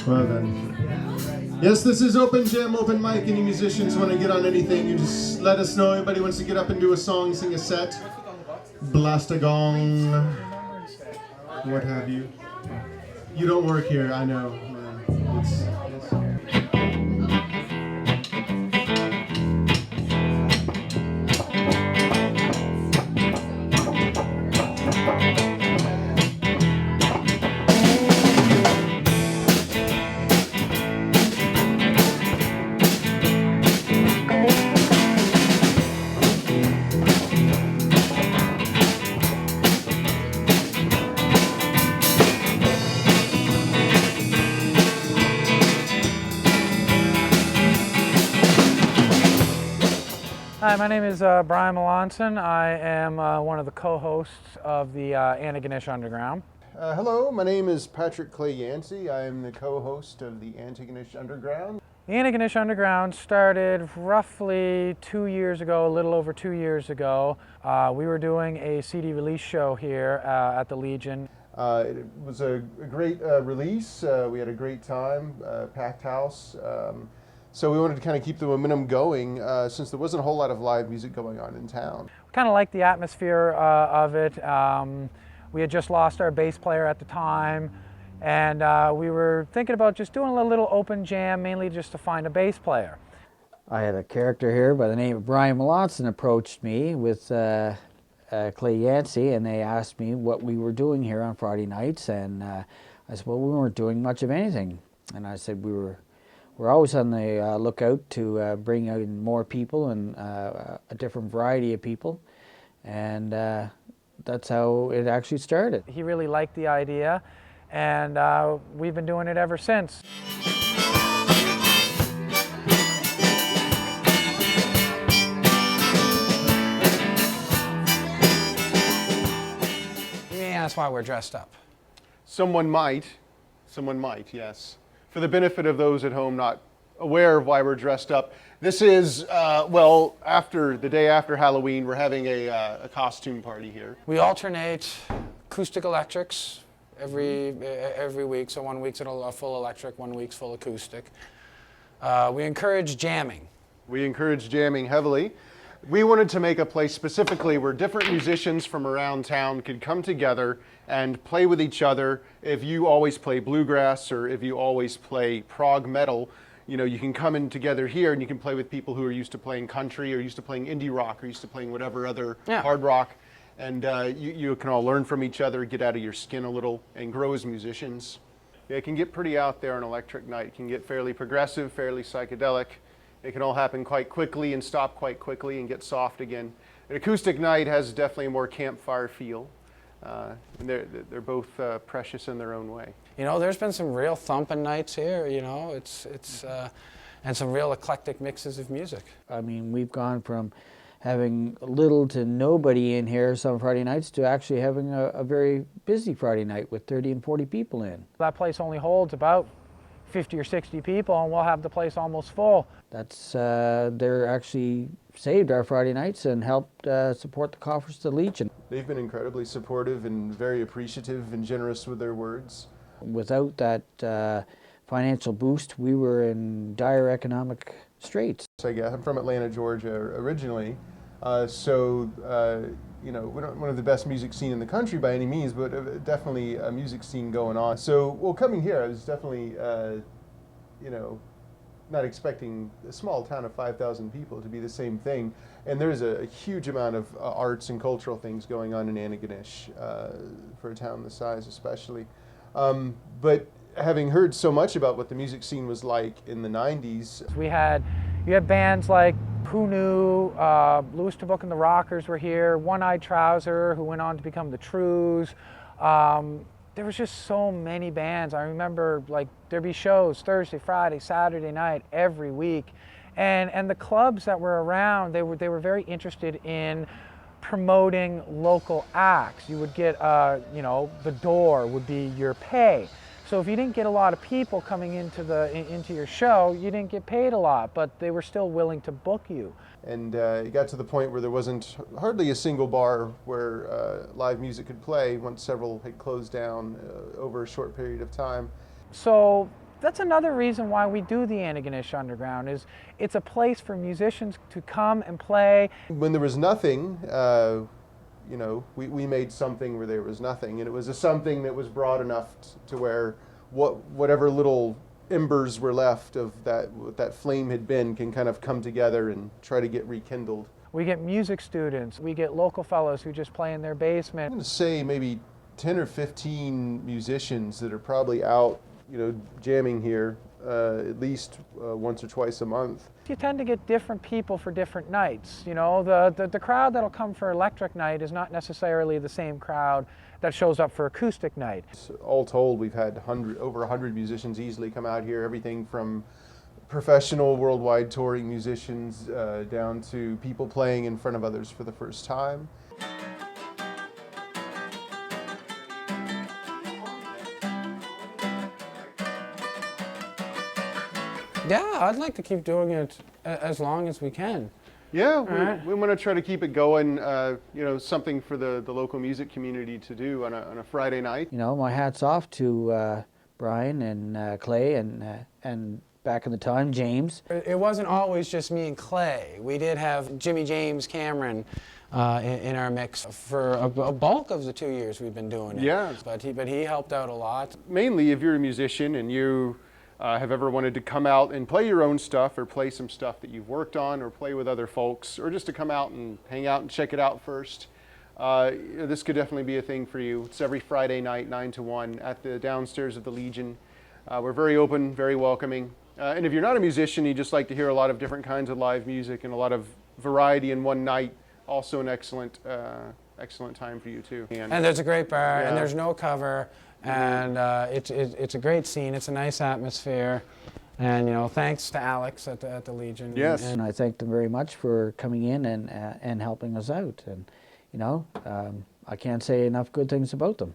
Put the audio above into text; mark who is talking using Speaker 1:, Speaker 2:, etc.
Speaker 1: Well then. Yes, this is Open Jam, Open Mic. Any musicians want to get on anything, you just let us know. Anybody wants to get up and do a song, sing a set, blast a gong, what have you. You don't work here, I know. Yes.
Speaker 2: Hi, my name is Brian Melanson. I am one of the co-hosts of the Antigonish Underground.
Speaker 1: Hello, my name is Patrick Clay Yancey. I am the co-host of the Antigonish Underground.
Speaker 2: The Antigonish Underground started roughly 2 years ago, a little over 2 years ago. We were doing a CD release show here at the Legion.
Speaker 1: It was a great release. We had a great time, packed house. So we wanted to kind of keep the momentum going since there wasn't a whole lot of live music going on in town.
Speaker 2: Kind of liked the atmosphere of it. We had just lost our bass player at the time, and we were thinking about just doing a little open jam, mainly just to find a bass player.
Speaker 3: I had a character here by the name of Brian Melanson approached me with Clay Yancey, and they asked me what we were doing here on Friday nights, and I said, well, we weren't doing much of anything. And I said we're always on the lookout to bring in more people and a different variety of people, and that's how it actually started.
Speaker 2: He really liked the idea, and we've been doing it ever since. Yeah, that's why we're dressed up.
Speaker 1: Someone might, yes. For the benefit of those at home not aware of why we're dressed up, this is, well, after the day after Halloween, we're having a costume party here.
Speaker 4: We alternate acoustic electrics every week. So 1 week's a full electric, 1 week's full acoustic. We encourage jamming.
Speaker 1: We encourage jamming heavily. We wanted to make a place specifically where different musicians from around town could come together and play with each other. If you always play bluegrass or if you always play prog metal, you know, you can come in together here and you can play with people who are used to playing country or used to playing indie rock or used to playing whatever other hard rock. And you can all learn from each other, get out of your skin a little, and grow as musicians. Yeah, it can get pretty out there on electric night. It can get fairly progressive, fairly psychedelic. It can all happen quite quickly and stop quite quickly and get soft again. An acoustic night has definitely a more campfire feel. And they're both precious in their own way.
Speaker 4: You know, there's been some real thumping nights here, you know, and some real eclectic mixes of music.
Speaker 3: I mean, we've gone from having little to nobody in here some Friday nights to actually having a very busy Friday night with 30 and 40 people in.
Speaker 2: That place only holds about 50 or 60 people, and we'll have the place almost full.
Speaker 3: That's, they're actually saved our Friday nights and helped support the coffers to the Legion.
Speaker 1: They've been incredibly supportive and very appreciative and generous with their words.
Speaker 3: Without that financial boost, we were in dire economic straits.
Speaker 1: I'm from Atlanta, Georgia originally, you know, we're not one of the best music scene in the country by any means, but definitely a music scene going on. So, well, coming here, I was definitely, you know, not expecting a small town of 5,000 people to be the same thing. And there's a huge amount of arts and cultural things going on in Antigonish, for a town this size especially. But having heard so much about what the music scene was like in the 90s.
Speaker 2: You had bands like Who Knew, Louis DeBook and the Rockers were here, One Eyed Trouser, who went on to become the Trues. There was just so many bands. I remember, like, there'd be shows Thursday, Friday, Saturday night, every week. And the clubs that were around, they were very interested in promoting local acts. You would get, you know, the door would be your pay. So if you didn't get a lot of people coming into your show, you didn't get paid a lot, but they were still willing to book you.
Speaker 1: And it got to the point where there wasn't hardly a single bar where live music could play once several had closed down over a short period of time.
Speaker 2: So that's another reason why we do the Antigonish Underground, is it's a place for musicians to come and play.
Speaker 1: When there was nothing, you know, we made something where there was nothing, and it was a something that was broad enough to where whatever little embers were left of what that flame had been can kind of come together and try to get rekindled.
Speaker 2: We get music students, we get local fellows who just play in their
Speaker 1: I'm
Speaker 2: basement.
Speaker 1: going to say maybe 10 or 15 musicians that are probably out, you know, jamming here at least once or twice a month.
Speaker 2: You tend to get different people for different nights. You know, the crowd that'll come for electric night is not necessarily the same crowd that shows up for acoustic night.
Speaker 1: So all told, we've had over 100 musicians easily come out here, everything from professional worldwide touring musicians down to people playing in front of others for the first time.
Speaker 4: Yeah, I'd like to keep doing it as long as we can.
Speaker 1: Yeah, we want to try to keep it going, you know, something for the local music community to do on a Friday night.
Speaker 3: You know, my hat's off to Brian and Clay and back in the time, James.
Speaker 4: It wasn't always just me and Clay. We did have Jimmy James Cameron in our mix for a bulk of the 2 years we've been doing it.
Speaker 1: Yeah.
Speaker 4: But he helped out a lot.
Speaker 1: Mainly if you're a musician and you have ever wanted to come out and play your own stuff or play some stuff that you've worked on or play with other folks, or just to come out and hang out and check it out first, this could definitely be a thing for you. It's every Friday night, 9 to 1 at the downstairs of the Legion. We're very open, very welcoming. And if you're not a musician, you just like to hear a lot of different kinds of live music and a lot of variety in one night, also an excellent time for you too.
Speaker 4: And there's a great bar,
Speaker 1: Yeah.
Speaker 4: and there's no cover, and it's a great scene. It's a nice atmosphere, and you know, thanks to Alex at the Legion.
Speaker 1: Yes.
Speaker 3: And I thank them very much for coming in and helping us out. And you know, I can't say enough good things about them.